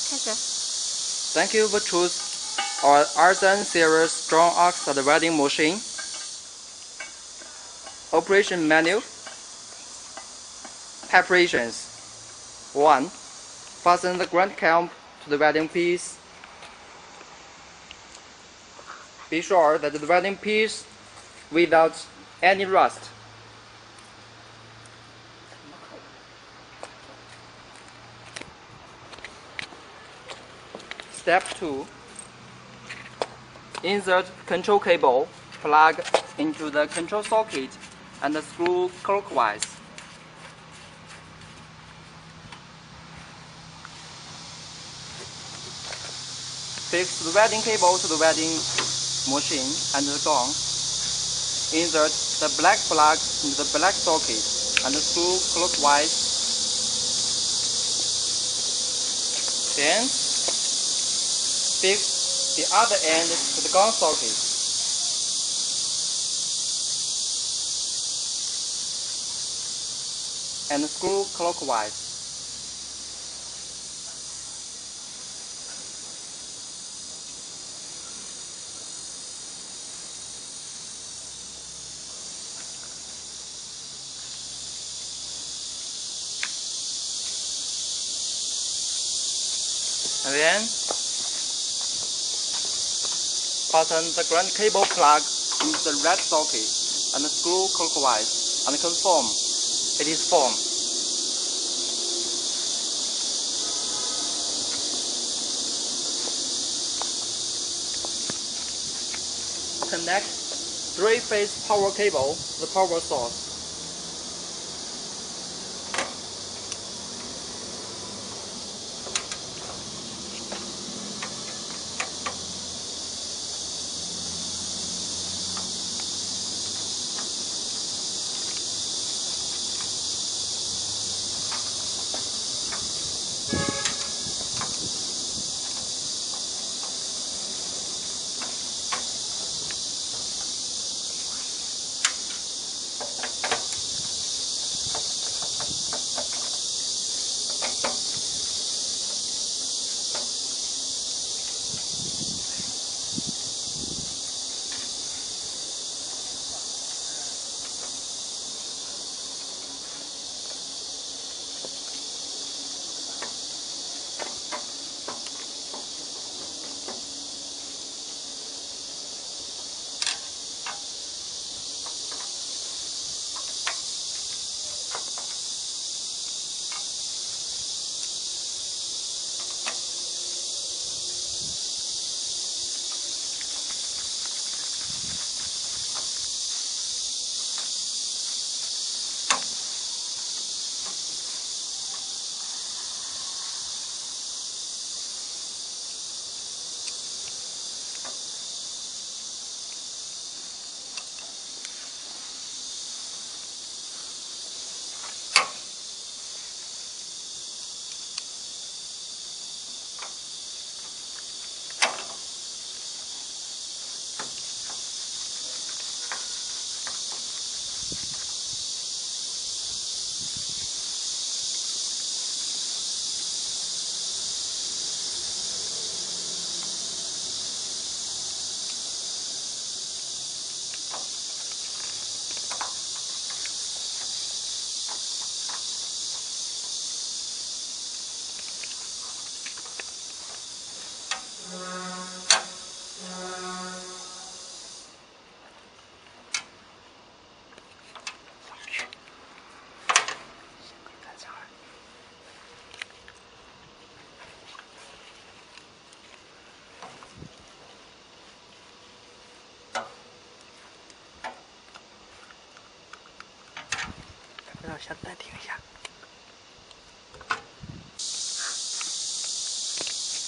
Thank you for choosing our Arsen series strong oxide welding machine. Operation manual. Preparations. 1. Fasten the ground clamp to the welding piece. Be sure that the welding piece without any rust. Step 2. Insert control cable plug into the control socket and screw clockwise. Fix the welding cable to the welding machine and the gong. Insert the black plug into the black socket and screw clockwise. Then fix the other end to the gong socket. And screw clockwise. And then fasten the ground cable plug into the red socket and screw clockwise and confirm it is formed. Connect 3-phase power cable to the power source.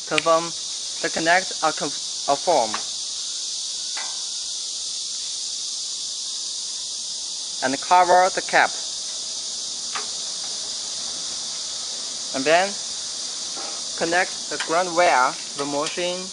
Confirm the connects are formed and cover the cap. And then connect the ground wire to the machine.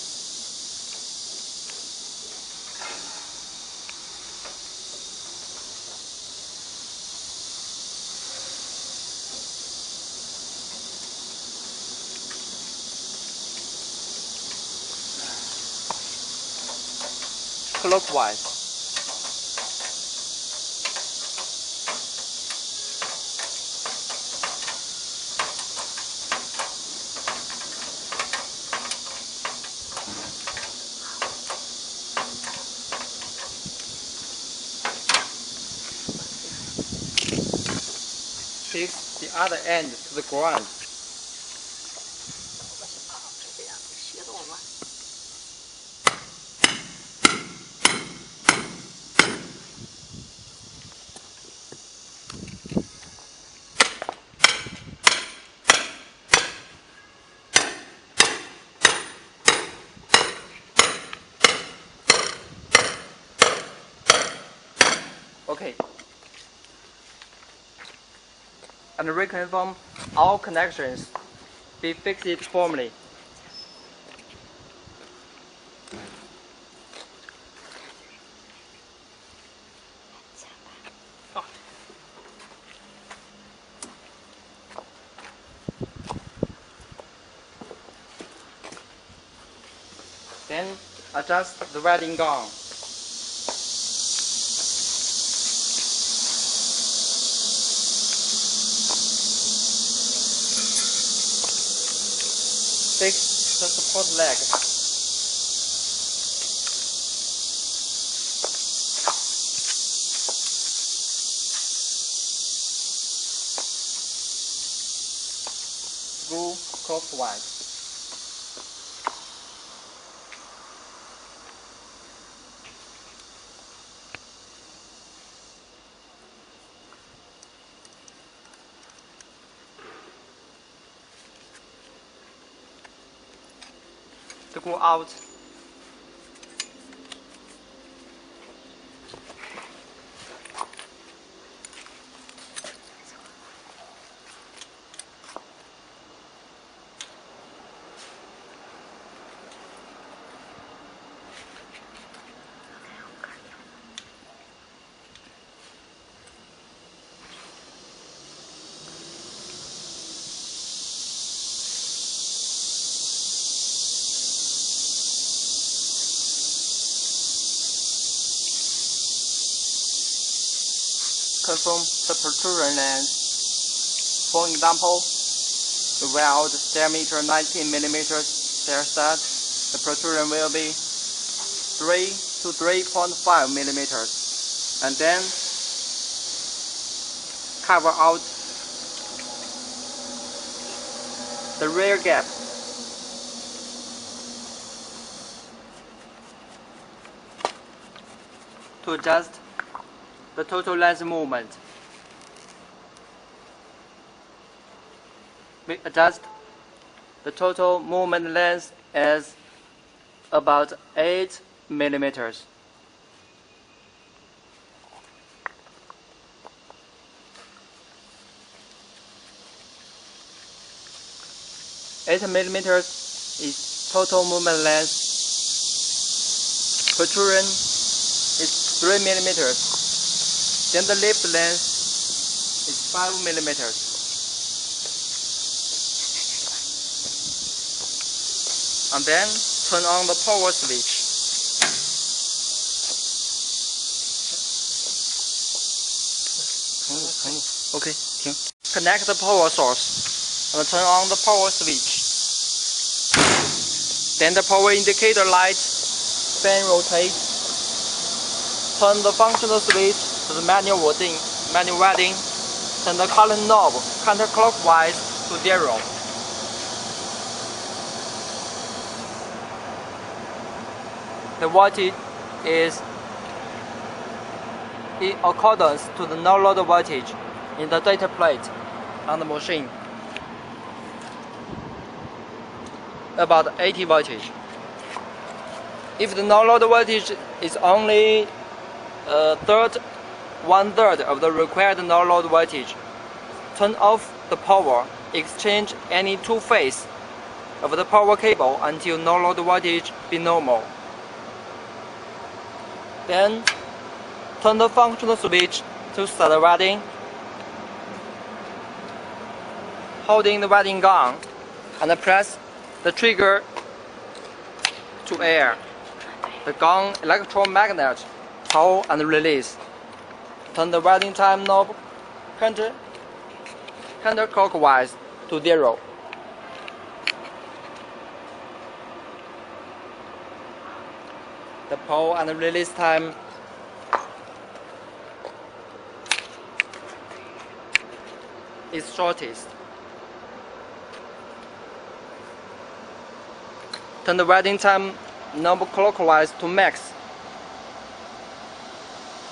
clockwise. Fix the other end to the ground. Okay. And reconfirm all connections be fixed firmly. Then adjust the welding gun. Fix the support leg. Screw clockwise. Screw out. Confirm the protrusion length. For example, the weld diameter 19 mm shear stud, the protrusion will be 3 to 3.5 mm, and then cover out the rear gap. To adjust the total length movement. We adjust the total movement length as about 8 millimeters. Eight millimeters is total movement length. Protrusion is 3 millimeters. Then the lift length is 5 millimeters. And then turn on the power switch. Okay, 停. Connect the power source and turn on the power switch. Then the power indicator light fan rotates. Turn the functional switch to the manual welding. Turn the current knob counterclockwise to 0. The voltage is in accordance to the no-load voltage in the data plate on the machine, about 80 voltage. If the no-load voltage is only one-third of the required no-load voltage, turn off the power, exchange any two phases of the power cable until no-load voltage be normal. Then turn the functional switch to start welding, holding the welding gun and press the trigger to air. the gun electromagnet, pull and release. Turn the welding time knob counterclockwise to 0. The pull and release time is shortest. Turn the welding time knob clockwise to max.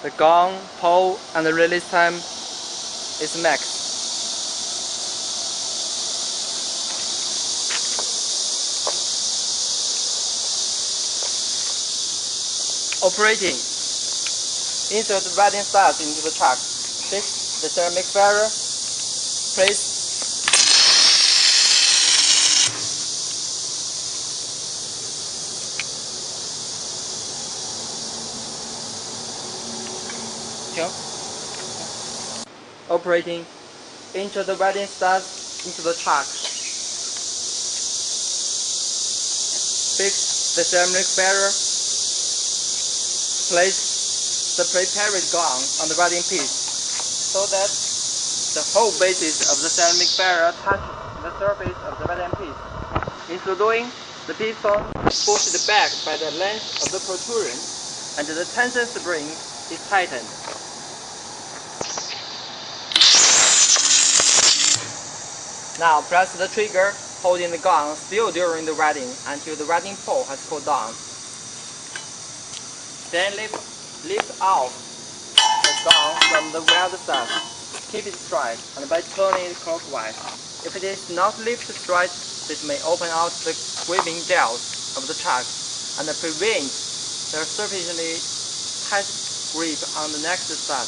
The gun, pull and release time is max. Operating. Insert the welding studs into the chuck. Fix the ceramic barrier. Place Operating. Insert the welding studs into the chuck. Fix the ceramic barrier. Place the prepared gun on the welding piece so that the whole basis of the ceramic barrier touches the surface of the welding piece. In so doing, the piston pushed back by the length of the protrusion and the tension spring is tightened. Now press the trigger, holding the gun still during the welding until the welding pole has cooled down. Then lift off the gun from the weld stud. Keep it straight and by turning it clockwise. If it is not lifted straight, this may open out the gripping jaws of the chuck and prevent the sufficiently tight grip on the next stud.